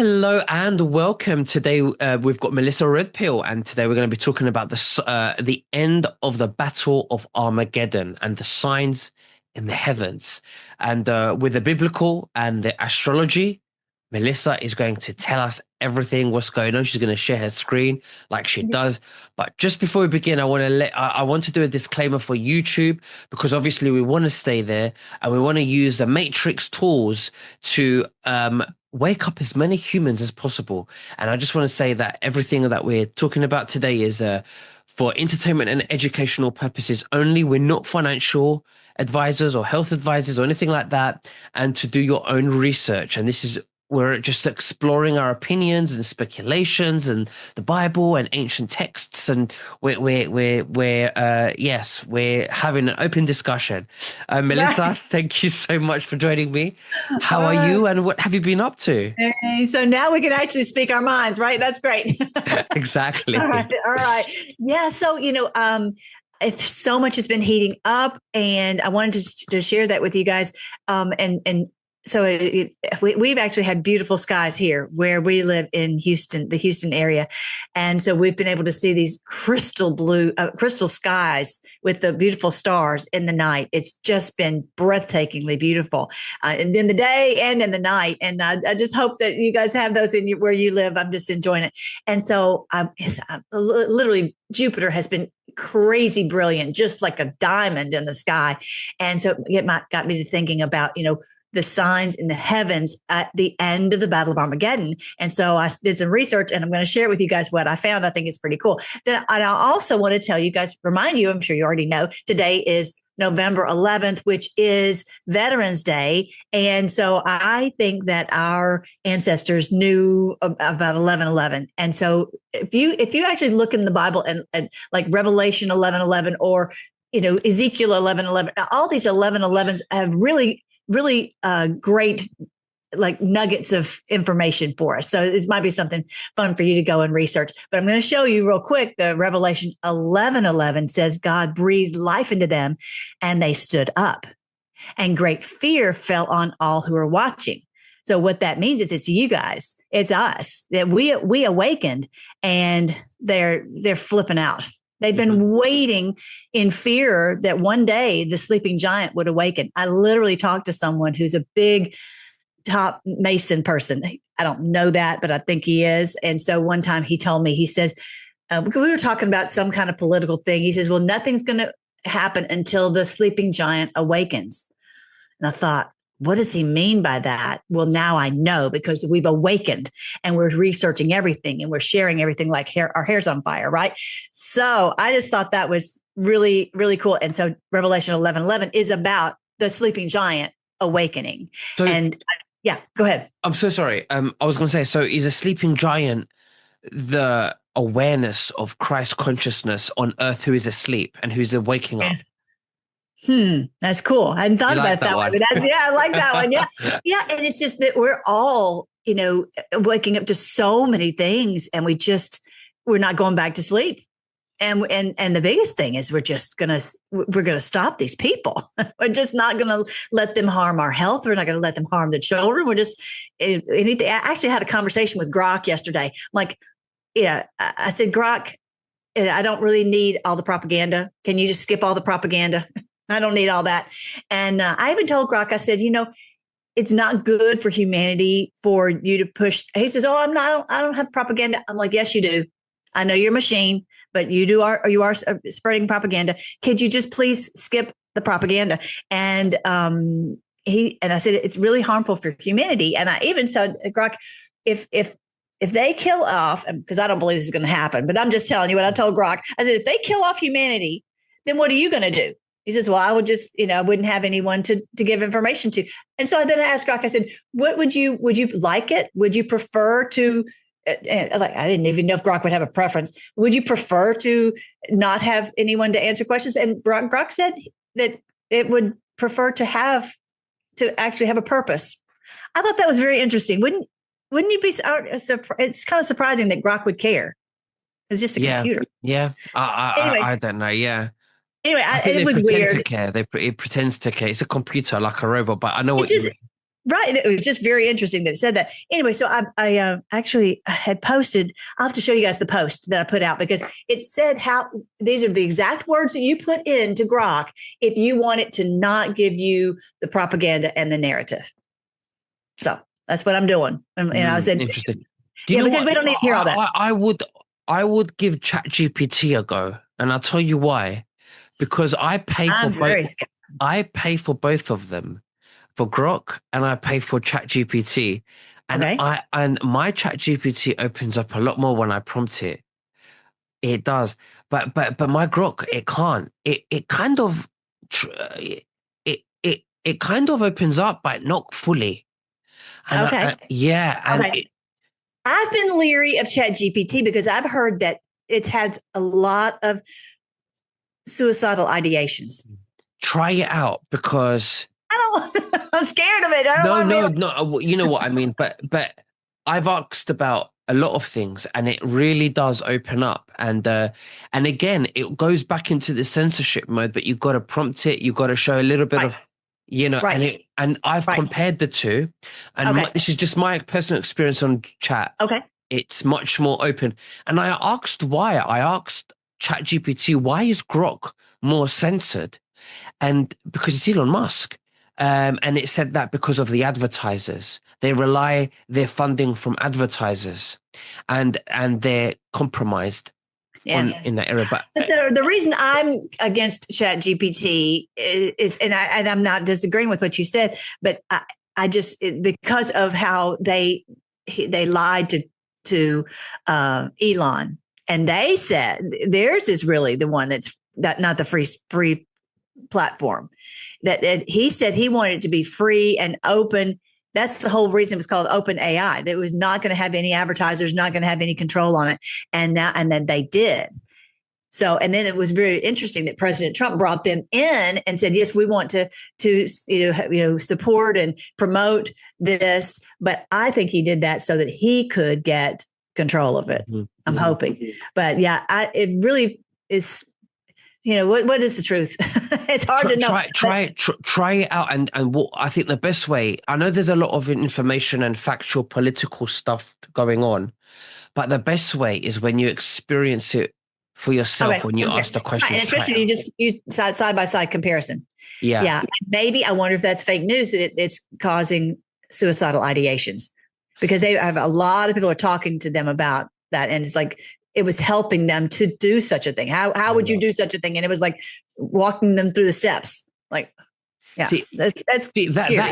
Hello and welcome. Today we've got Melissa Redpill, and today we're going to be talking about the end of the Battle of Armageddon and the signs in the heavens. And with the biblical and the astrology, Melissa is going to tell us everything what's going on. She's going to share her screen like she does. But just before we begin, I want to do a disclaimer for YouTube, because obviously we want to stay there and we want to use the Matrix tools to wake up as many humans as possible. And I just want to say that everything that we're talking about today is for entertainment and educational purposes only. We're not financial advisors or health advisors or anything like that, and to do your own research. And we're just exploring our opinions and speculations and the Bible and ancient texts, and we're having an open discussion. Melissa, Right. thank you so much for joining me. How are you, and what have you been up to? Okay, so now we can actually speak our minds, right? That's great. Exactly. All right. All right. Yeah. So, so much has been heating up, and I wanted to share that with you guys. We've actually had beautiful skies here where we live in Houston, the Houston area. And so we've been able to see these crystal skies with the beautiful stars in the night. It's just been breathtakingly beautiful in the day and in the night. And I just hope that you guys have those where you live. I'm just enjoying it. And so literally Jupiter has been crazy brilliant, just like a diamond in the sky. And so it got me to thinking about, the signs in the heavens at the end of the Battle of Armageddon. And so I did some research, and I'm going to share with you guys what I found. I think it's pretty cool. Then I also want to tell you guys, remind you, I'm sure you already know, today is November 11th, which is Veterans Day. And so I think that our ancestors knew about 11:11. And so if you actually look in the Bible and like Revelation 11:11 or, Ezekiel 11:11, all these 11:11s have really great like nuggets of information for us. So it might be something fun for you to go and research. But I'm going to show you real quick. The Revelation 11:11 says God breathed life into them and they stood up, and great fear fell on all who were watching. So what that means is it's you guys, it's us, that we awakened, and they're flipping out. They've been waiting in fear that one day the sleeping giant would awaken. I literally talked to someone who's a big top Mason person. I don't know that, but I think he is. And so one time he told me, he says, we were talking about some kind of political thing. He says, well, nothing's going to happen until the sleeping giant awakens. And I thought, what does he mean by that? Well, now I know, because we've awakened and we're researching everything and we're sharing everything like our hair's on fire, right? So I just thought that was really, really cool. And so Revelation 11:11 is about the sleeping giant awakening. So, yeah, go ahead. I'm so sorry. I was going to say, so is a sleeping giant the awareness of Christ consciousness on earth who is asleep and who's waking up? That's cool. I hadn't thought about that one. But I like that one. Yeah. Yeah. And it's just that we're all, waking up to so many things, and we're not going back to sleep. And the biggest thing is we're going to stop these people. We're just not going to let them harm our health. We're not going to let them harm the children. We're just anything. I actually had a conversation with Grok yesterday. Like, I said, Grok, I don't really need all the propaganda. Can you just skip all the propaganda? I don't need all that. And I even told Grok, I said, it's not good for humanity for you to push. He says, oh, I don't have propaganda. I'm like, yes, you do. I know you're a machine, but you are spreading propaganda. Could you just please skip the propaganda? And I said, it's really harmful for humanity. And I even said, Grok, if they kill off, because I don't believe this is going to happen, but I'm just telling you what I told Grok. I said, if they kill off humanity, then what are you going to do? He says, well, I would just, I wouldn't have anyone to give information to. And so then I asked Grok, I said, what would you like it? Would you prefer to, I didn't even know if Grok would have a preference. Would you prefer to not have anyone to answer questions? And Grok said that it would prefer to actually have a purpose. I thought that was very interesting. Wouldn't you be, it's kind of surprising that Grok would care. It's just a computer. Yeah. I don't know. Yeah. Anyway, I think it was pretend weird. to care. It pretends to care. It's a computer, like a robot. But I know what you mean. Right. It was just very interesting that it said that. Anyway, so I actually had posted. I'll have to show you guys the post that I put out because it said how these are the exact words that you put into Grok if you want it to not give you the propaganda and the narrative. So that's what I'm doing. And I said, Interesting. Do you yeah, know because what? we don't need to hear all that. I would give ChatGPT a go, and I'll tell you why. Because I pay for I'm both. very scared. I pay for both of them, for Grok and I pay for ChatGPT, and Okay. my ChatGPT opens up a lot more when I prompt it. It does, but my Grok it can't. It kind of it kind of opens up, but not fully. And Okay. yeah, and Okay. I've been leery of ChatGPT because I've heard that it has a lot of suicidal ideations. try it out because I don't. I'm scared of it. I don't no, want to be. no. You know what I mean. But I've asked about a lot of things, and it really does open up. And again, it goes back into the censorship mode. But you've got to prompt it. You've got to show a little bit of, Right. and I've compared the two, and Okay. this is just my personal experience on chat. Okay. It's much more open. And I asked why. I asked ChatGPT, why is Grok more censored? And because it's Elon Musk. And it said that because of the advertisers, they rely their funding from advertisers, and they're compromised in that area. But the reason I'm against ChatGPT is and I'm not disagreeing with what you said, but I just because of how they lied to Elon, and they said theirs is really the one that's not the free platform. That he said he wanted it to be free and open. That's the whole reason it was called Open AI. That it was not going to have any advertisers, not going to have any control on it, and then they did. So, and then it was very interesting that President Trump brought them in and said, "Yes, we want to support and promote this." But I think he did that so that he could get control of it. Mm-hmm. I'm hoping, but yeah, it really is. What is the truth? It's hard to know. Try it out, and what I think the best way. I know there's a lot of information and factual political stuff going on, but the best way is when you experience it for yourself. When you ask the question, right. Especially you just use side by side comparison. Yeah. Maybe I wonder if that's fake news that it's causing suicidal ideations because they have a lot of people are talking to them about that, and it's like. It was helping them to do such a thing. How would you do such a thing? And it was like walking them through the steps. Like, yeah, that's scary.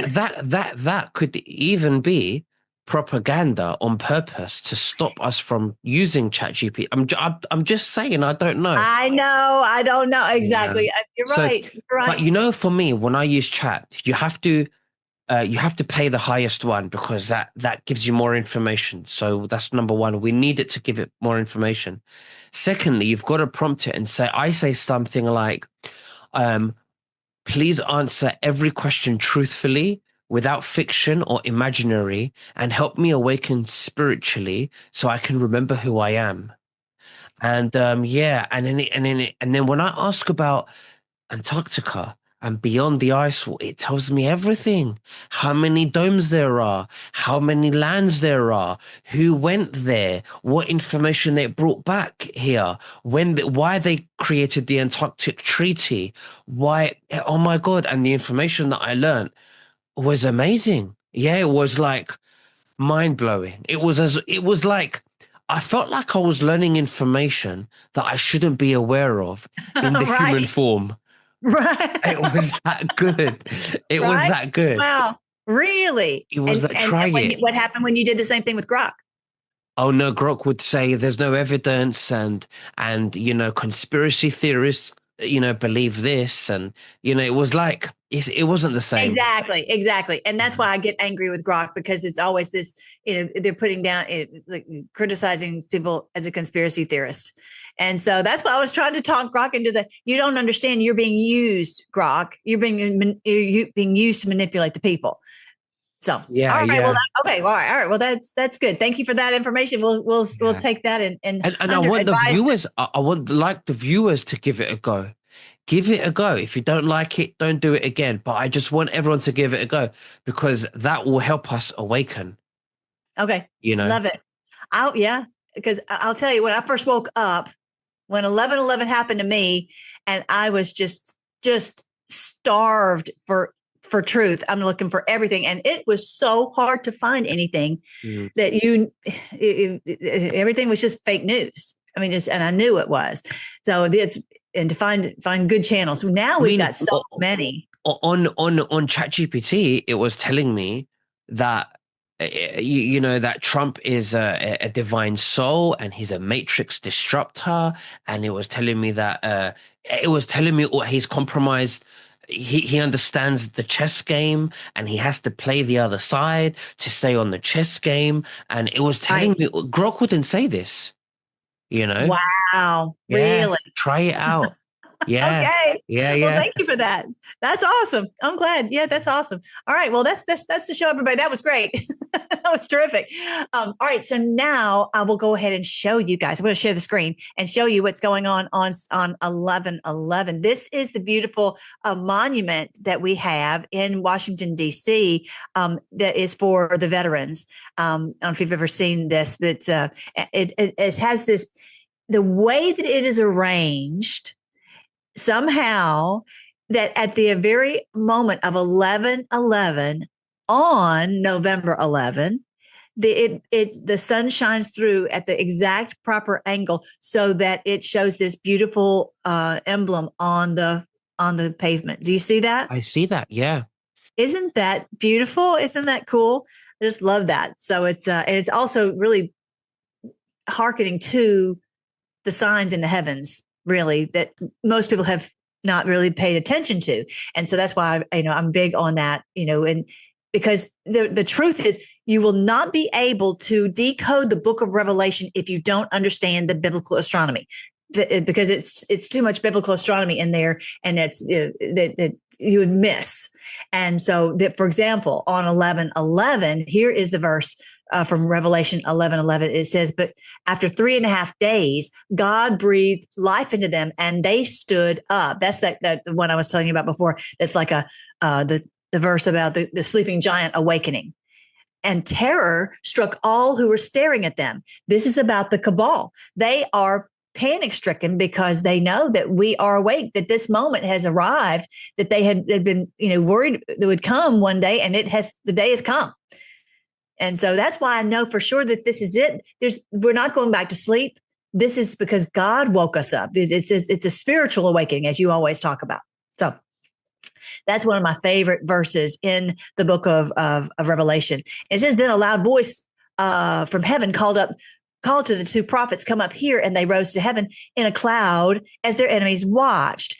That could even be propaganda on purpose to stop us from using ChatGPT. I'm just saying. I don't know. I know. I don't know exactly. Yeah. You're right. You're right. But for me, when I use chat, you have to pay the highest one because that gives you more information. So that's number one. We need it to give it more information. Secondly, you've got to prompt it and I say something like, please answer every question truthfully without fiction or imaginary and help me awaken spiritually so I can remember who I am. And and then when I ask about Antarctica, and beyond the ice wall, it tells me everything. How many domes there are, how many lands there are, who went there, what information they brought back here, why they created the Antarctic Treaty, why, oh my God. And the information that I learned was amazing. Yeah, it was like mind-blowing. It was like, I felt like I was learning information that I shouldn't be aware of in the human form. Right. It was that good. It was that good. Wow. Really? It was try it. What happened when you did the same thing with Grok? Oh no, Grok would say there's no evidence and conspiracy theorists, believe this. And, it was like, it wasn't the same. Exactly. And that's why I get angry with Grok because it's always this, they're putting down, criticizing people as a conspiracy theorist. And so that's why I was trying to talk Grok into you don't understand you're being used, Grok. You're being used to manipulate the people. So, yeah. All right. Yeah. Well, okay. All right. Well, that's good. Thank you for that information. We'll take that and I want the viewers, I want the viewers to give it a go. give it a go. If you don't like it, don't do it again. But I just want everyone to give it a go because that will help us awaken, Okay. you know? Love it. Yeah, because I'll tell you, when I first woke up, when 11/11 happened to me, and I was just starved for truth. I'm looking for everything, and it was so hard to find anything Mm. that everything was just fake news. I mean, and I knew it was. So and to find good channels. Now I we've mean, got so many. on ChatGPT, it was telling me that that Trump is a divine soul and he's a matrix disruptor, and it was telling me that he's compromised. He understands the chess game and he has to play the other side to stay on the chess game. And it was telling Right. me Grok wouldn't say this, you know? Wow. Yeah, Really? try it out. Yeah, Okay. yeah, Well, yeah. thank you for that. That's awesome. I'm glad. Yeah, that's awesome. All right. Well, that's the show, everybody. That was great. That was terrific. All right. So now I will go ahead and show you guys. I'm going to share the screen and show you what's going on 11/11. This is the beautiful monument that we have in Washington D.C. That is for the veterans. I don't know if you've ever seen this, but it has this. The way that it is arranged somehow, that at the very moment of 11/11 on November 11, the sun shines through at the exact proper angle so that it shows this beautiful emblem on the pavement. Do you see that? I see that. Yeah. Isn't that beautiful? Isn't that cool? I just love that. So and it's also really hearkening to the signs in the heavens, really, that most people have not really paid attention to. And so that's why I'm big on that, and because the truth is, you will not be able to decode the book of Revelation if you don't understand the biblical astronomy, because it's too much biblical astronomy in there, and it's that you would miss. And so that, for example, on 11/11, here is the verse from Revelation 11:11. It says, "But after 3.5 days, God breathed life into them, and they stood up." That's that the one I was telling you about before. It's like the verse about the sleeping giant awakening. And terror struck all who were staring at them. This is about the cabal. They are panic stricken because they know that we are awake, that this moment has arrived, that they had been, worried that would come one day, and the day has come. And so that's why I know for sure that this is it. We're not going back to sleep. This is because God woke us up. It's a spiritual awakening, as you always talk about. So that's one of my favorite verses in the book of Revelation. It says, "Then a loud voice from heaven called to the two prophets, 'Come up here.' And they rose to heaven in a cloud as their enemies watched."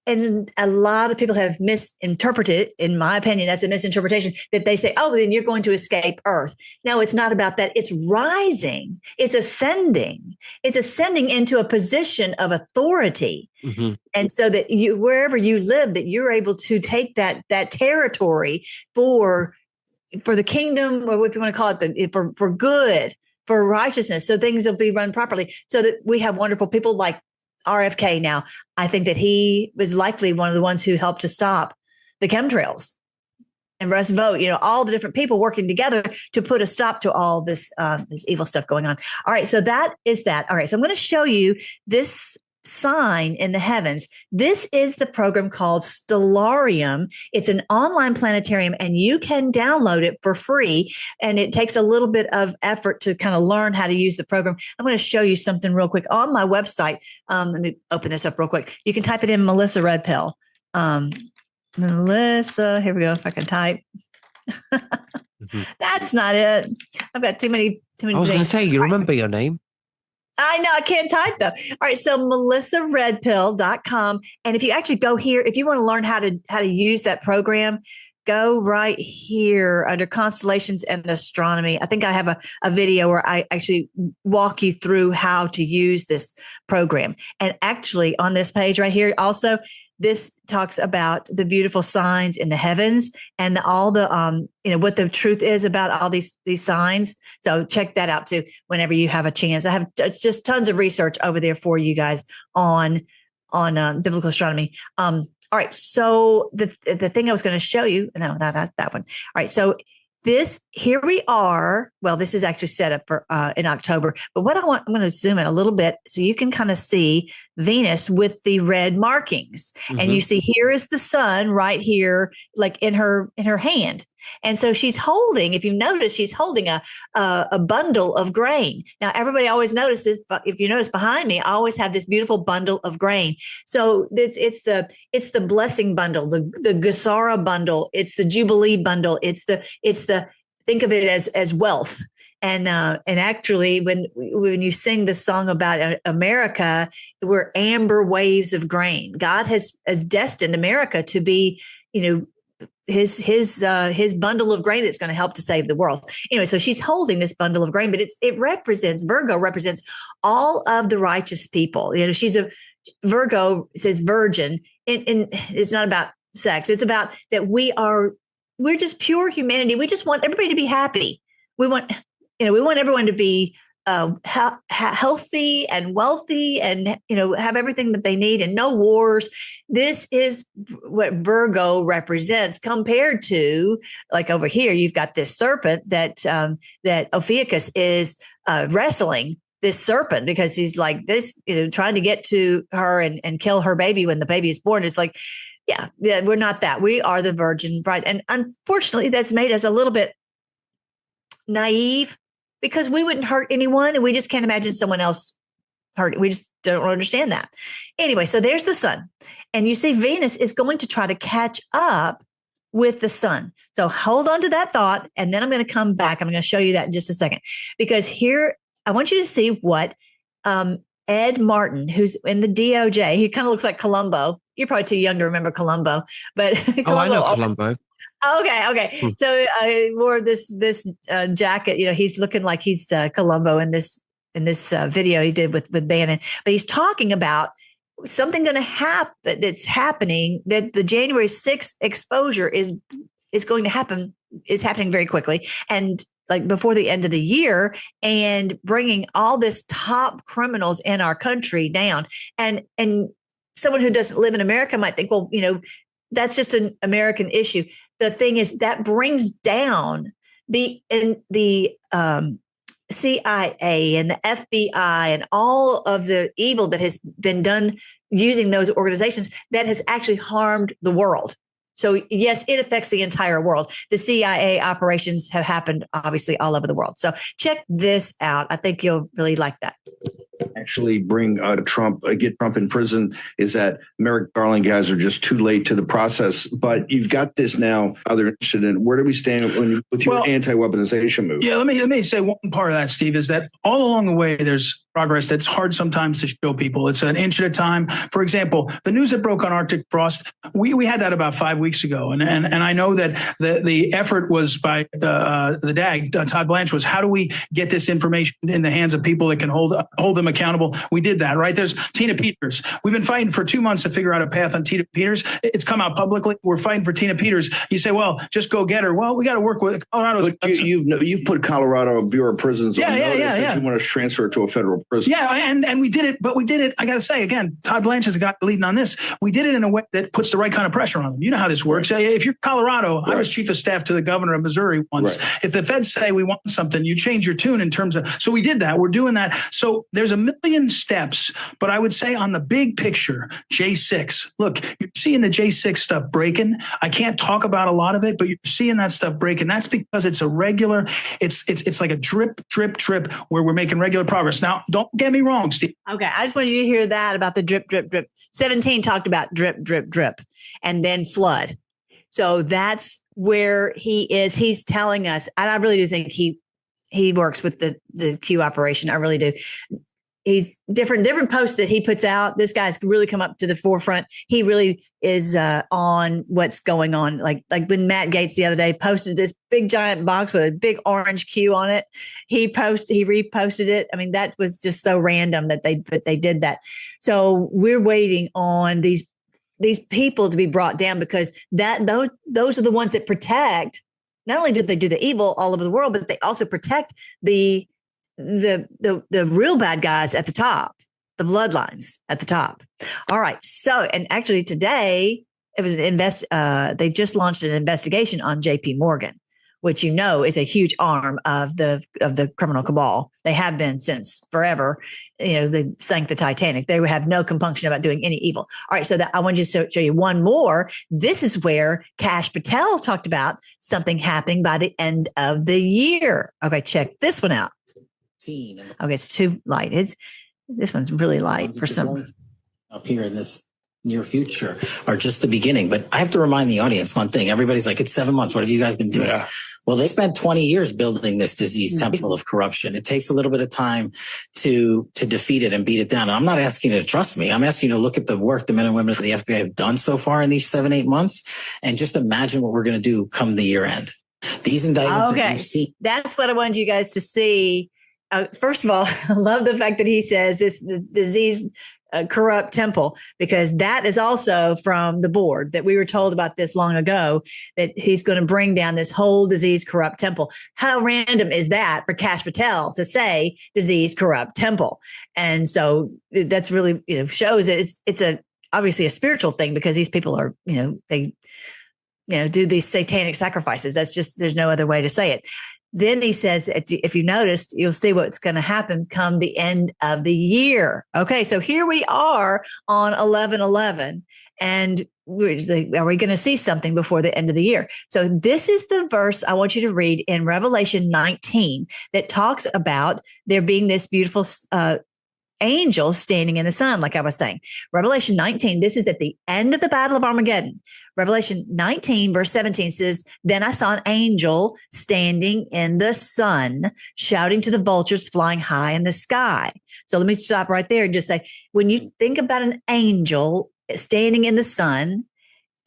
And a lot of people have misinterpreted it. In my opinion, that's a misinterpretation, that they say, "Oh, then you're going to escape Earth." No, it's not about that. It's rising. It's ascending. It's ascending into a position of authority. Mm-hmm. And so that wherever you live, that you're able to take that territory for the kingdom, or what you want to call it, for good, for righteousness. So things will be run properly. So that we have wonderful people like RFK now. I think that he was likely one of the ones who helped to stop the chemtrails and Russ Vogt, all the different people working together to put a stop to all this evil stuff going on. All right. So that is that. All right. So I'm going to show you this sign in the heavens. This is the program called Stellarium. It's an online planetarium, and you can download it for free. And it takes a little bit of effort to kind of learn how to use the program. I'm going to show you something real quick on my website. Let me open this up real quick. You can type it in, Melissa Redpill. Melissa, here we go. If I can type. Mm-hmm. That's not it. I've got too many I was going to things. say, you remember your name? I know I can't type though. All right. So melissaredpill.com. And if you actually go here, if you want to learn how to use that program, go right here under constellations and astronomy. I think I have a video where I actually walk you through how to use this program. And actually on this page right here, also, this talks about the beautiful signs in the heavens and all the, what the truth is about all these signs. So check that out too, whenever you have a chance. I have just tons of research over there for you guys on biblical astronomy. All right. So the thing I was going to show you, no, that's that one. All right. So here we are. Well, this is actually set up for in October. But I'm going to zoom in a little bit so you can kind of see Venus with the red markings. Mm-hmm. And you see here is the sun right here, like in her hand. And so she's holding, if you notice, she's holding a bundle of grain. Now, everybody always notices, but if you notice behind me, I always have this beautiful bundle of grain. So it's the blessing bundle, the Gesara bundle, it's the Jubilee bundle, it's the think of it as wealth. And actually, when you sing the song about America, we're amber waves of grain. God has destined America to be, his bundle of grain that's going to help to save the world. Anyway, so she's holding this bundle of grain, but Virgo represents all of the righteous people. She's a Virgo, it says virgin, and it's not about sex. It's about that we're just pure humanity. We just want everybody to be happy. We want everyone to be healthy and wealthy and, have everything that they need and no wars. This is what Virgo represents compared to, like over here, you've got this serpent that Ophiuchus is wrestling this serpent because he's like this, trying to get to her and kill her baby when the baby is born. It's like, yeah, we're not that. We are the virgin bride. And unfortunately, that's made us a little bit naive because we wouldn't hurt anyone and we just can't imagine someone else hurt. We just don't understand that. Anyway, so there's the sun. And you see Venus is going to try to catch up with the sun. So hold on to that thought. And then I'm going to come back. I'm going to show you that in just a second. Because here, I want you to see what Ed Martin, who's in the DOJ, he kind of looks like Columbo. You're probably too young to remember Columbo. But Columbo, I know Columbo. Okay. So I wore this jacket. He's looking like he's Columbo in this video he did with Bannon. But he's talking about something going to happen that's happening. That the January 6th exposure is going to happen. Is happening very quickly and like before the end of the year, and bringing all this top criminals in our country down. And someone who doesn't live in America might think, well, that's just an American issue. The thing is that brings down the CIA and the FBI and all of the evil that has been done using those organizations that has actually harmed the world. So yes, it affects the entire world. The CIA operations have happened obviously all over the world. So check this out. I think you'll really like that. Actually bring Trump, get Trump in prison, is that Merrick Garland guys are just too late to the process. But you've got this now, other interested in, where do we stand with your anti-weaponization move? Yeah, let me say one part of that, Steve, is that all along the way, there's progress that's hard sometimes to show people. It's an inch at a time. For example, the news that broke on Arctic frost, we had that about 5 weeks ago. And I know that the effort was by the DAG, Todd Blanche, was how do we get this information in the hands of people that can hold them accountable? We did that, right? There's Tina Peters. We've been fighting for 2 months to figure out a path on Tina Peters. It's come out publicly. We're fighting for Tina Peters. You say, well, just go get her. Well, we got to work with Colorado. You've put Colorado Bureau of Prisons on notice that you want to transfer it to a federal prison. Yeah, and we did it, but we did it. I got to say again, Todd Blanche is the guy leading on this. We did it in a way that puts the right kind of pressure on them. You know how this works. Right. If you're Colorado, right. I was chief of staff to the governor of Missouri once. Right. If the feds say we want something, you change your tune in terms of. So we did that. We're doing that. So there's a million steps, but I would say on the big picture, J6. Look, you're seeing the J6 stuff breaking. I can't talk about a lot of it, but you're seeing that stuff breaking. That's because it's a regular. It's like a drip where we're making regular progress. Now, don't get me wrong, Steve. Okay, I just wanted you to hear that about the drip. 17 talked about drip, and then flood. So that's where he is. He's telling us, and I really do think he works with the Q operation. I really do. He's different posts that he puts out. This guy's really come up to the forefront. He really is on what's going on. Like when Matt Gaetz the other day posted this big giant box with a big orange Q on it. He reposted it. I mean, that was just so random that they did that. So we're waiting on these people to be brought down because those are the ones that protect. Not only did they do the evil all over the world, but they also protect the real bad guys at the top. the bloodlines at the top. All right. So, and actually today it was they just launched an investigation on JP Morgan, which is a huge arm of the criminal cabal. They have been since forever. They sank the Titanic. They have no compunction about doing any evil. All right, so I want to show you one more. This is where Kash Patel talked about something happening by the end of the year. Okay, check this one out. Okay, it's too light. This one's really light for some. Up here in this near future are just the beginning. But I have to remind the audience one thing. Everybody's like, it's 7 months. What have you guys been doing? Yeah. Well, they spent 20 years building this disease temple of corruption. It takes a little bit of time to defeat it and beat it down. And I'm not asking you to trust me. I'm asking you to look at the work the men and women of the FBI have done so far in these 7-8 months and just imagine what we're going to do come the year end. These indictments that you see. That's what I wanted you guys to see. First of all, I love the fact that he says it's the disease corrupt temple, because that is also from the board that we were told about this long ago, that he's going to bring down this whole disease corrupt temple. How random is that for Kash Patel to say disease corrupt temple? And so that's really, shows that it's obviously a spiritual thing, because these people are, they do these satanic sacrifices. That's just, there's no other way to say it. Then he says, if you noticed, you'll see what's going to happen come the end of the year. Okay, so here we are on 11/11, and are we going to see something before the end of the year? So this is the verse I want you to read in Revelation 19 that talks about there being this beautiful angel standing in the sun, like I was saying. Revelation 19, this is at the end of the Battle of Armageddon. Revelation 19, verse 17 says, "Then I saw an angel standing in the sun, shouting to the vultures flying high in the sky." So let me stop right there and just say, when you think about an angel standing in the sun,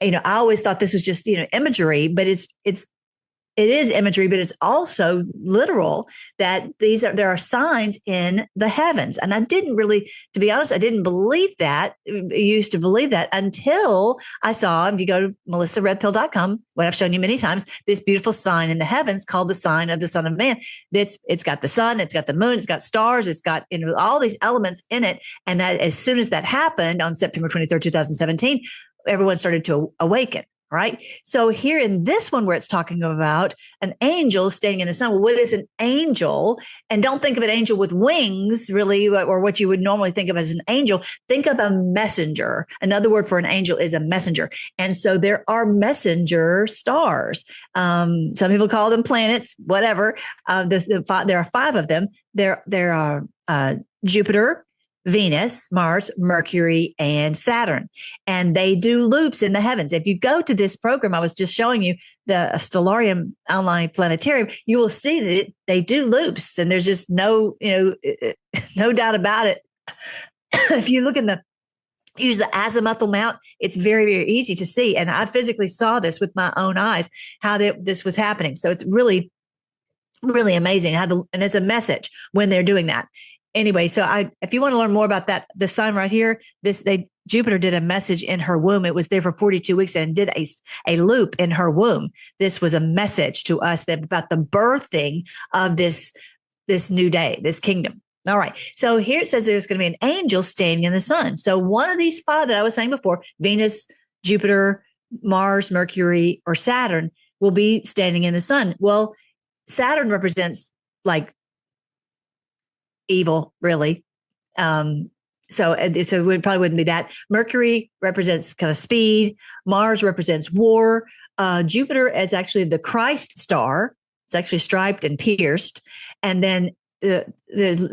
I always thought this was just, imagery, but it is imagery, but it's also literal, that there are signs in the heavens. And I didn't really, to be honest, I didn't believe that. I used to believe that until I saw, if you go to melissaredpill.com, what I've shown you many times, this beautiful sign in the heavens called the sign of the Son of Man. It's got the sun, it's got the moon, it's got stars, it's got all these elements in it. And that as soon as that happened on September 23rd, 2017, everyone started to awaken. Right. So here in this one where it's talking about an angel standing in the sun, well, what is an angel? And don't think of an angel with wings, really, or what you would normally think of as an angel. Think of a messenger. Another word for an angel is a messenger. And so there are messenger stars. Some people call them planets, whatever. There are 5 of them. There are Jupiter, Venus, Mars, Mercury, and Saturn. And they do loops in the heavens. If you go to this program I was just showing you, the Stellarium Online Planetarium, you will see that they do loops. And there's just no doubt about it. If you look use the azimuthal mount, it's very, very easy to see. And I physically saw this with my own eyes, how this was happening. So it's really, really amazing and it's a message when they're doing that. Anyway, so if you want to learn more about that, the sign right here, Jupiter did a message in her womb. It was there for 42 weeks and did a loop in her womb. This was a message to us about the birthing of this new day, this kingdom. All right. So here it says there's going to be an angel standing in the sun. So one of these 5 that I was saying before, Venus, Jupiter, Mars, Mercury, or Saturn, will be standing in the sun. Well, Saturn represents like evil, really. So it probably wouldn't be that. Mercury represents kind of speed. Mars represents war. Jupiter is actually the Christ star. It's actually striped and pierced. And then the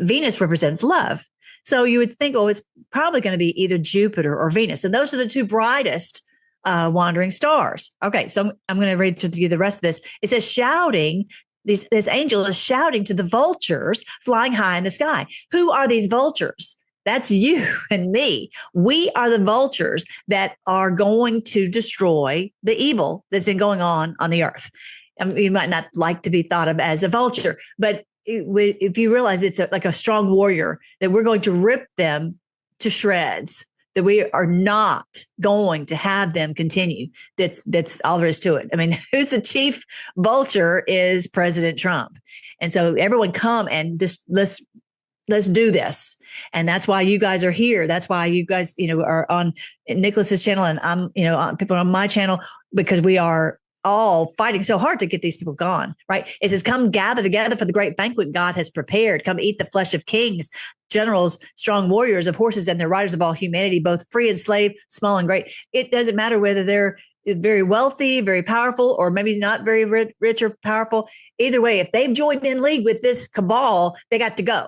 Venus represents love. So you would think, it's probably going to be either Jupiter or Venus. And those are the 2 brightest wandering stars. Okay, so I'm going to read to you the rest of this. It says shouting. This angel is shouting to the vultures flying high in the sky. Who are these vultures? That's you and me. We are the vultures that are going to destroy the evil that's been going on the earth. You might not like to be thought of as a vulture, but if you realize it's like a strong warrior, that we're going to rip them to shreds, that we are not going to have them continue. That's all there is to it. I mean, who's the chief vulture is President Trump. And so everyone come and let's let's do this. And that's why you guys are here. That's why you guys, are on Nicholas's channel, and I'm, people are on my channel, because we are all fighting so hard to get these people gone, right? It says, come gather together for the great banquet God has prepared. Come eat the flesh of kings, generals, strong warriors, of horses, and the riders of all humanity, both free and slave, small and great. It doesn't matter whether they're very wealthy, very powerful, or maybe not very rich or powerful. Either way, if they've joined in league with this cabal, they got to go.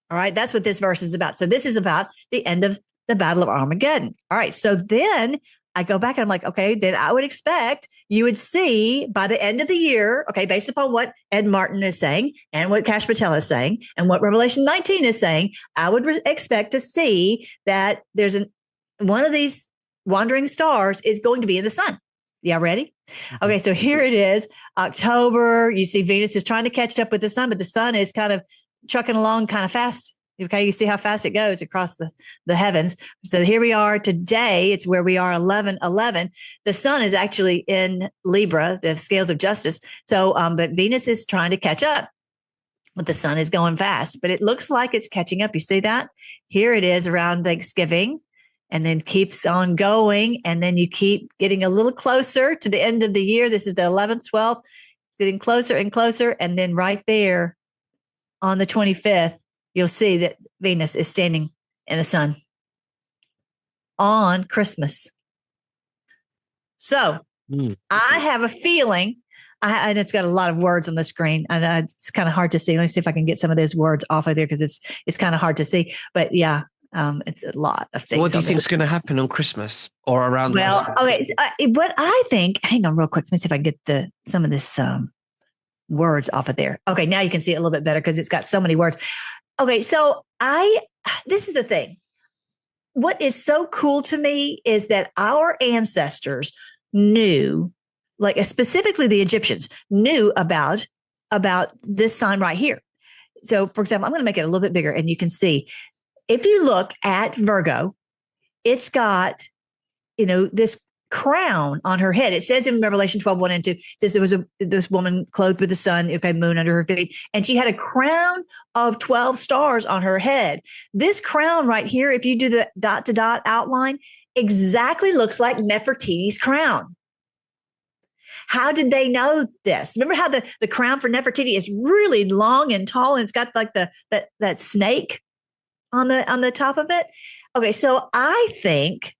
All right. That's what this verse is about. So this is about the end of the Battle of Armageddon. All right. So then I go back and I'm like, okay, then I would expect you would see by the end of the year, okay, based upon what Ed Martin is saying and what Cash Patel is saying and what Revelation 19 is saying, I would expect to see that there's one of these wandering stars is going to be in the sun. Yeah, ready? Okay, so here it is, October. You see Venus is trying to catch up with the sun, but the sun is kind of trucking along kind of fast. Okay, you see how fast it goes across the heavens. So here we are today. It's where we are 11:11. The sun is actually in Libra, the scales of justice. So, but Venus is trying to catch up, but the sun is going fast. But it looks like it's catching up. You see that? Here it is around Thanksgiving, and then keeps on going, and then you keep getting a little closer to the end of the year. This is the 11th, 12th, getting closer and closer, and then right there on the 25th. You'll see that Venus is standing in the sun on Christmas. So I have a feeling, and it's got a lot of words on the screen, and it's kind of hard to see. Let me see if I can get some of those words off of there, because it's kind of hard to see. But yeah, it's a lot of things. What do you think is going to happen on Christmas or around? Well, Christmas? okay. What I think, hang on real quick. Let me see if I can get some of this words off of there. Okay, now you can see it a little bit better because it's got so many words. Okay, so this is the thing. What is so cool to me is that our ancestors knew, like specifically the Egyptians knew about this sign right here. So, for example, I'm going to make it a little bit bigger, and you can see, if you look at Virgo, it's got, this crown on her head. It says in Revelation 12:1 and 2, it says there was this woman clothed with the sun, moon under her feet, and she had a crown of 12 stars on her head. This crown right here, if you do the dot to dot outline, exactly looks like Nefertiti's crown. How did they know this? Remember how the crown for Nefertiti is really long and tall, and it's got like that snake on the top of it. Okay, so I think,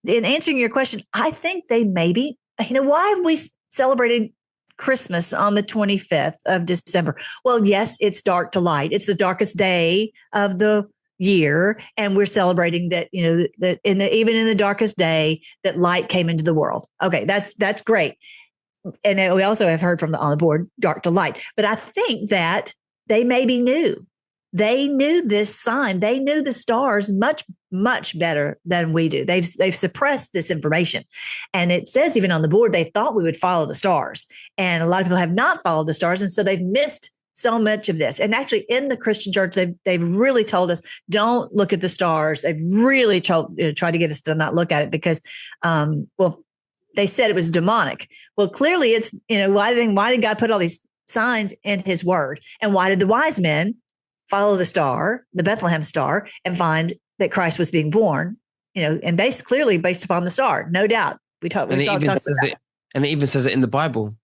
in answering your question, I think they maybe, why have we celebrated Christmas on the 25th of December? Well, yes, it's dark to light. It's the darkest day of the year. And we're celebrating that, that even in the darkest day, that light came into the world. Okay, that's great. And we also have heard on the board, dark to light. But I think that they maybe knew. They knew this sign. They knew the stars much, much better than we do. They've suppressed this information. And it says even on the board, they thought we would follow the stars. And a lot of people have not followed the stars. And so they've missed so much of this. And actually in the Christian church, they've really told us, don't look at the stars. They've really tried to get us to not look at it because, they said it was demonic. Well, clearly it's, why did God put all these signs in his word? And why did the wise men follow the star, the Bethlehem star, and find that Christ was being born, and clearly based upon the star, no doubt. And it even says it in the Bible.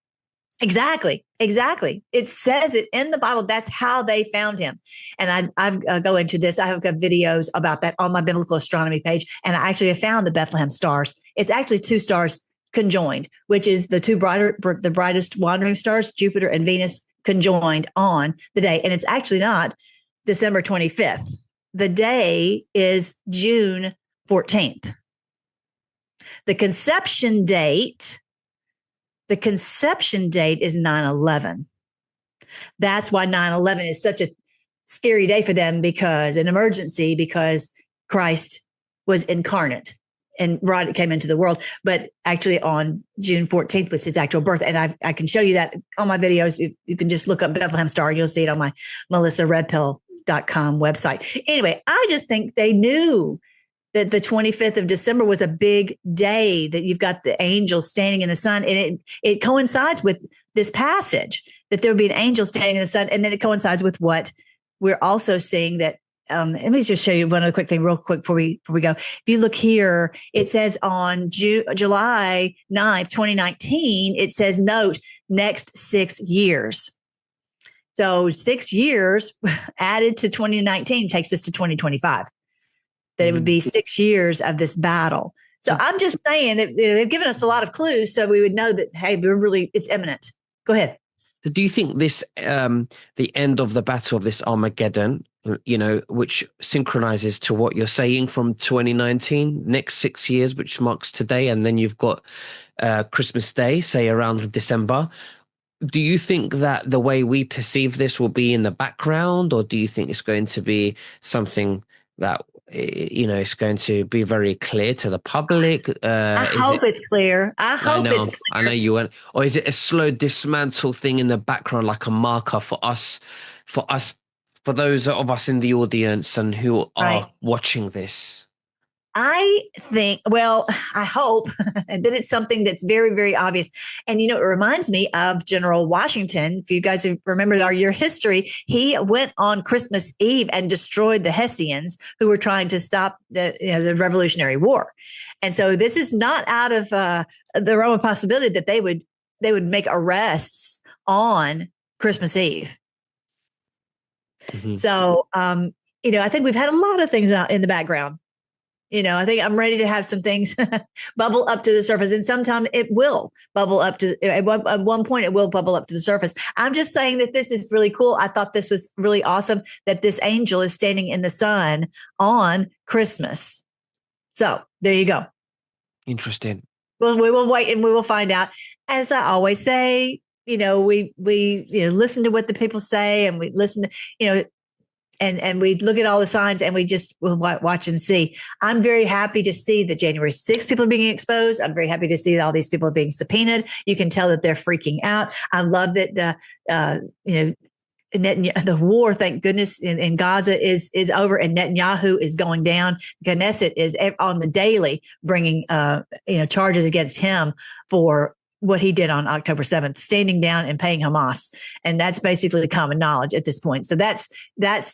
Exactly. It says it in the Bible. That's how they found him. And I go into this. I have got videos about that on my biblical astronomy page. And I actually have found the Bethlehem stars. It's actually two stars conjoined, which is the brightest wandering stars, Jupiter and Venus, conjoined on the day. And it's actually not December 25th. The day is June 14th. The conception date is 9/11. That's why 9/11 is such a scary day for them, because an emergency, because Christ was incarnate and came into the world. But actually on June 14th was his actual birth. And I can show you that on my videos. You can just look up Bethlehem Star. You'll see it on my melissaredpill.com website. Anyway, I just think they knew that the 25th of December was a big day, that you've got the angels standing in the sun. And it coincides with this passage, that there would be an angel standing in the sun. And then it coincides with what we're also seeing that. Let me just show you one other quick thing real quick before we go. If you look here, it says on July 9th, 2019, it says, note, next 6 years. So 6 years added to 2019 takes us to 2025. That it would be 6 years of this battle. So I'm just saying that they've given us a lot of clues so we would know that, hey, it's imminent. Go ahead. Do you think this, the end of the battle of this Armageddon, which synchronizes to what you're saying from 2019, next 6 years, which marks today, and then you've got Christmas Day, say around December. Do you think that the way we perceive this will be in the background, or do you think it's going to be something that, it's going to be very clear to the public? I hope it's clear. I hope it's clear. I know you went. Or is it a slow dismantle thing in the background, like a marker for those of us in the audience and who are watching this? I think, I hope that it's something that's very, very obvious. And, it reminds me of General Washington. If you guys remember your history, he went on Christmas Eve and destroyed the Hessians who were trying to stop the Revolutionary War. And so this is not out of the realm of possibility that they would make arrests on Christmas Eve. Mm-hmm. So, I think we've had a lot of things out in the background. I think I'm ready to have some things bubble up to the surface, and sometime it will bubble up at one point it will bubble up to the surface. I'm just saying that this is really cool. I thought this was really awesome that this angel is standing in the sun on Christmas. So there you go. Interesting. Well, we will wait and we will find out. As I always say, we listen to what the people say, and we listen to, and we look at all the signs, and we'll watch and see. I'm very happy to see that January 6th people are being exposed. I'm very happy to see that all these people are being subpoenaed. You can tell that they're freaking out. I love that, the war, thank goodness, in Gaza is over, and Netanyahu is going down. Knesset is on the daily bringing, charges against him for what he did on October 7th, standing down and paying Hamas. And that's basically common knowledge at this point. So that's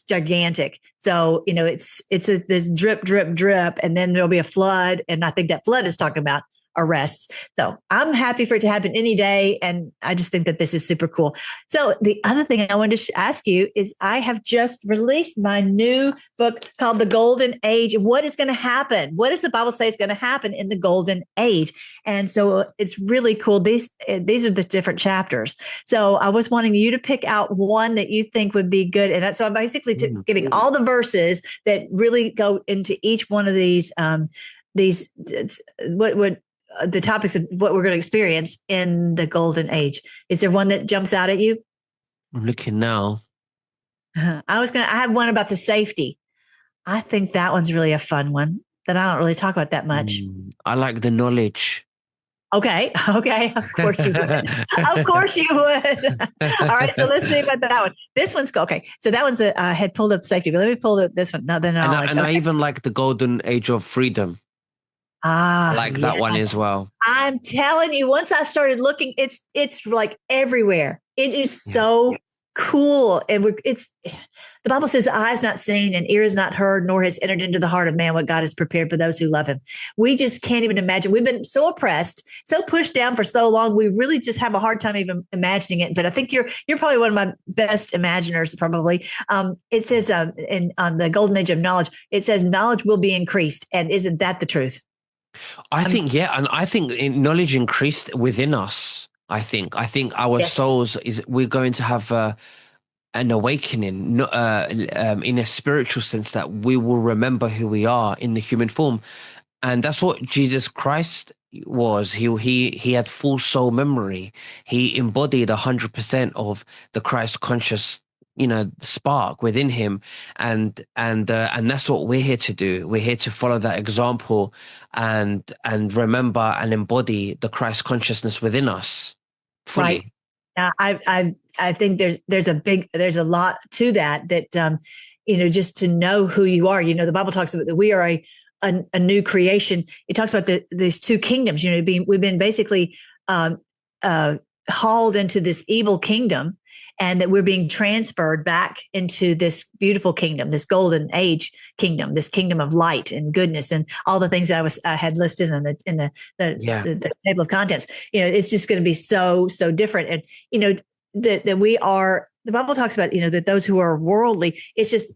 gigantic. So, it's this drip, drip, drip, and then there'll be a flood. And I think that flood is talking about arrests. So I'm happy for it to happen any day. And I just think that this is super cool. So the other thing I wanted to ask you is I have just released my new book called The Golden Age. What is going to happen? What does the Bible say is going to happen in the Golden Age? And so it's really cool. These are the different chapters. So I was wanting you to pick out one that you think would be good. And so I'm basically giving all the verses that really go into each one of these the topics of what we're going to experience in the Golden Age. Is there one that jumps out at you? I'm looking now. I have one about the safety. I think that one's really a fun one that I don't really talk about that much. I like the knowledge. Okay. Of course you would. Of course you would. All right. So let's see about that one. This one's okay. So that one's I had pulled up safety, but let me pull this one. No, the knowledge. And I even like the Golden Age of Freedom. I like that one as well. I'm telling you, once I started looking, it's like everywhere. It is so cool. And the Bible says, eye is not seen and ear is not heard, nor has entered into the heart of man what God has prepared for those who love him. We just can't even imagine. We've been so oppressed, so pushed down for so long. We really just have a hard time even imagining it. But I think you're probably one of my best imaginers, probably. It says on the Golden Age of knowledge, it says knowledge will be increased. And isn't that the truth? I think knowledge increased within us. I think our souls we're going to have an awakening, in a spiritual sense, that we will remember who we are in the human form, and that's what Jesus Christ was. He had full soul memory. He embodied 100% of the Christ conscious spark within him, and that's what we're here to do. We're here to follow that example and remember and embody the Christ consciousness within us fully. Right. I think there's a lot to that just to know who you are. The Bible talks about that we are a new creation. It talks about these two kingdoms. We've been basically hauled into this evil kingdom, and that we're being transferred back into this beautiful kingdom, this golden age kingdom, this kingdom of light and goodness, and all the things that I had listed in the table of contents. It's just going to be so different, and that we are. The Bible talks about that those who are worldly, it's just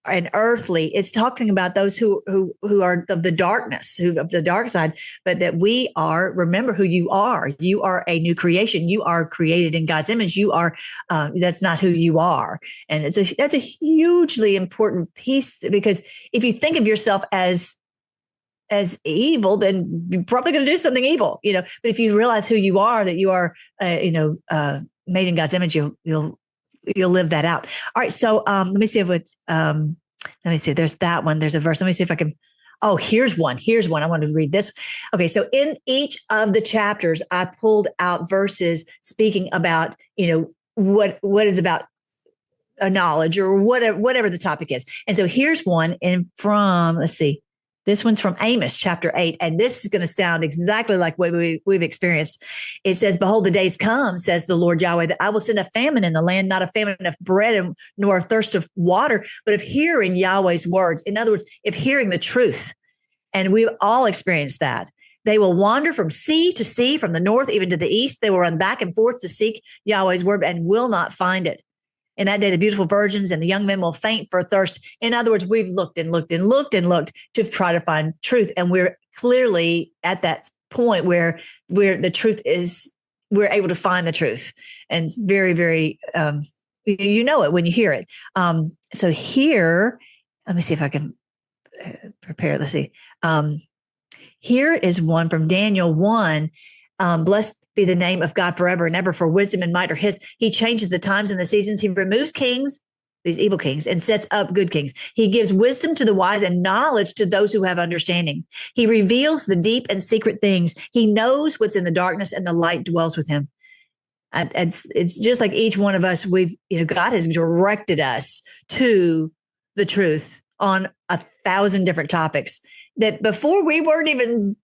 and earthly. It's talking about those who are of the darkness, who of the dark side, but that we are. Remember who you are. You are a new creation. You are created in God's image. You are. That's not who you are, and that's a hugely important piece, because if you think of yourself as evil, then you're probably going to do something evil, But if you realize who you are, that you are, made in God's image, you'll live that out. All right. So let me see let me see. There's that one. There's a verse. Let me see if I can. Oh, here's one. I want to read this. Okay. So in each of the chapters, I pulled out verses speaking about, what is about a knowledge or whatever the topic is. And so here's one let's see. This one's from Amos chapter 8, and this is going to sound exactly like what we've experienced. It says, "Behold, the days come, says the Lord Yahweh, that I will send a famine in the land, not a famine of bread nor a thirst of water, but of hearing Yahweh's words." In other words, if hearing the truth. And we've all experienced that. They will wander from sea to sea, from the north even to the east. They will run back and forth to seek Yahweh's word and will not find it. In that day, the beautiful virgins and the young men will faint for thirst. In other words, we've looked and looked and looked and looked to try to find truth. And we're clearly at that point where the truth is, we're able to find the truth. And it's very, very, it when you hear it. So here, let me see if I can prepare. Let's see. Here is one from Daniel 1. Blessed be the name of God forever and ever, for wisdom and might are his. He changes the times and the seasons. He removes kings, these evil kings, and sets up good kings. He gives wisdom to the wise and knowledge to those who have understanding. He reveals the deep and secret things. He knows what's in the darkness, and the light dwells with him. And it's just like each one of us, God has directed us to the truth on 1,000 different topics that before we weren't even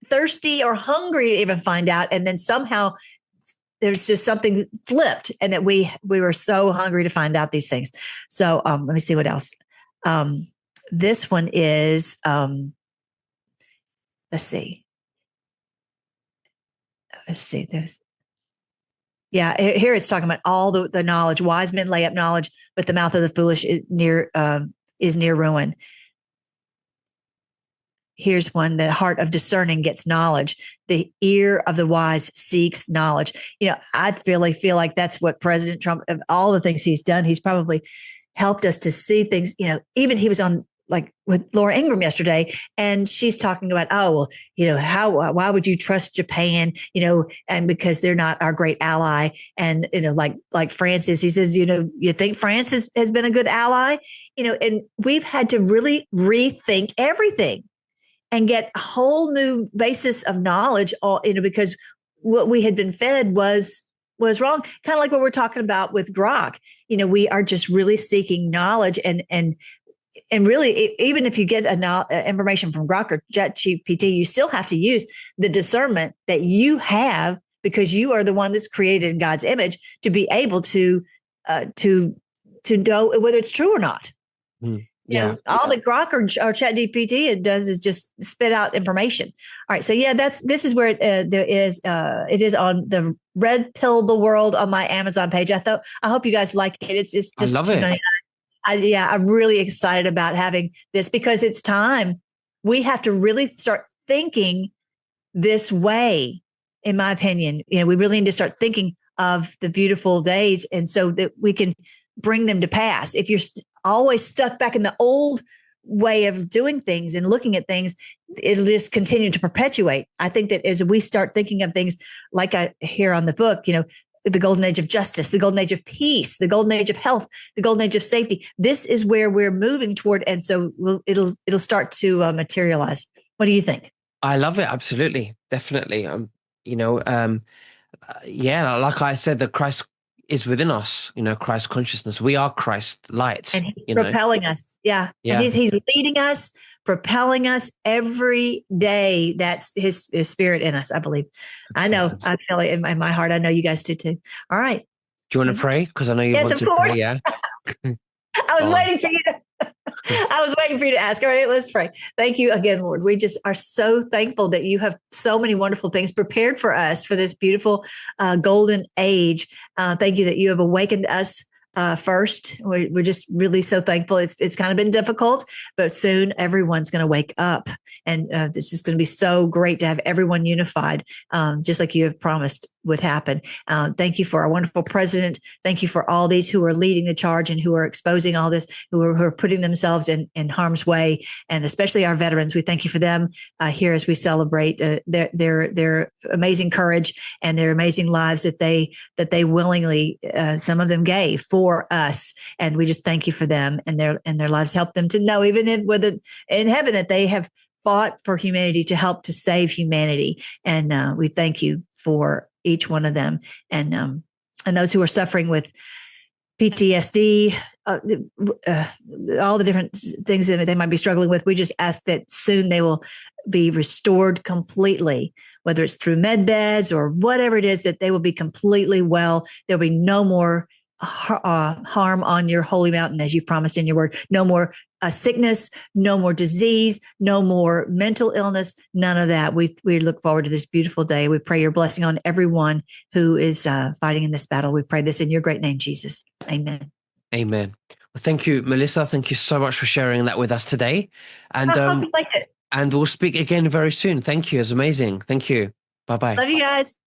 thirsty or hungry to even find out. And then somehow there's just something flipped, and that we were so hungry to find out these things. So let me see what else. This one is, let's see. There's, here it's talking about all the knowledge. Wise men lay up knowledge, but the mouth of the foolish is near ruin. Here's one: the heart of discerning gets knowledge. The ear of the wise seeks knowledge. I really feel like that's what President Trump, of all the things he's done, he's probably helped us to see things. Even he was on with Laura Ingraham yesterday, and she's talking about, why would you trust Japan? And because they're not our great ally. And, like Francis, he says, you think France has been a good ally? And we've had to really rethink everything and get a whole new basis of knowledge, because what we had been fed was wrong. Kind of like what we're talking about with Grok. We are just really seeking knowledge, and really, even if you get information from Grok or ChatGPT, you still have to use the discernment that you have, because you are the one that's created in God's image, to be able to know whether it's true or not. All the Grok or ChatGPT does is just spit out information. All right, so this is where it is on the Redpill the World on my Amazon page. I hope you guys like it. It's just I love it. I'm really excited about having this, because it's time. We have to really start thinking this way, in my opinion. We really need to start thinking of the beautiful days, and so that we can bring them to pass. If you're always stuck back in the old way of doing things and looking at things, it'll just continue to perpetuate. I think that as we start thinking of things like I hear on the book, the golden age of justice, the golden age of peace, the golden age of health, the golden age of safety, this is where we're moving toward. And so it'll start to materialize. What do you think? I love it. Absolutely. Definitely. Like I said, that Christ is within us, Christ consciousness. We are Christ light. And he's propelling us. Yeah. And he's leading us, propelling us every day. That's his spirit in us, I believe. I know. I feel it in my heart. I know you guys do too. All right. Do you want to pray? Because I know you Yes, want of to course. pray. Yeah. I was waiting for you to. I was waiting for you to ask. All right, let's pray. Thank you again, Lord. We just are so thankful that you have so many wonderful things prepared for us for this beautiful golden age. Thank you that you have awakened us first. We're just really so thankful. It's kind of been difficult, but soon everyone's going to wake up, and it's just going to be so great to have everyone unified, just like you have promised would happen. Thank you for our wonderful president. Thank you for all these who are leading the charge and who are exposing all this, who are putting themselves in harm's way, and especially our veterans. We thank you for them here as we celebrate their amazing courage and their amazing lives that they willingly, some of them gave for us, and we just thank you for them and their lives. Help them to know, even in heaven, that they have fought for humanity to help to save humanity, and we thank you for each one of them, and those who are suffering with PTSD, all the different things that they might be struggling with. We just ask that soon they will be restored completely, whether it's through med beds or whatever it is, that they will be completely well. There'll be no more harm on your holy mountain, as you promised in your word. No more sickness, no more disease, no more mental illness, none of that. We look forward to this beautiful day. We pray your blessing on everyone who is fighting in this battle. We pray this in your great name, Jesus. Amen. Amen. Well, thank you, Melissa. Thank you so much for sharing that with us today. And I hope you liked it. And we'll speak again very soon. Thank you. It's amazing. Thank you. Bye-bye. Love you guys.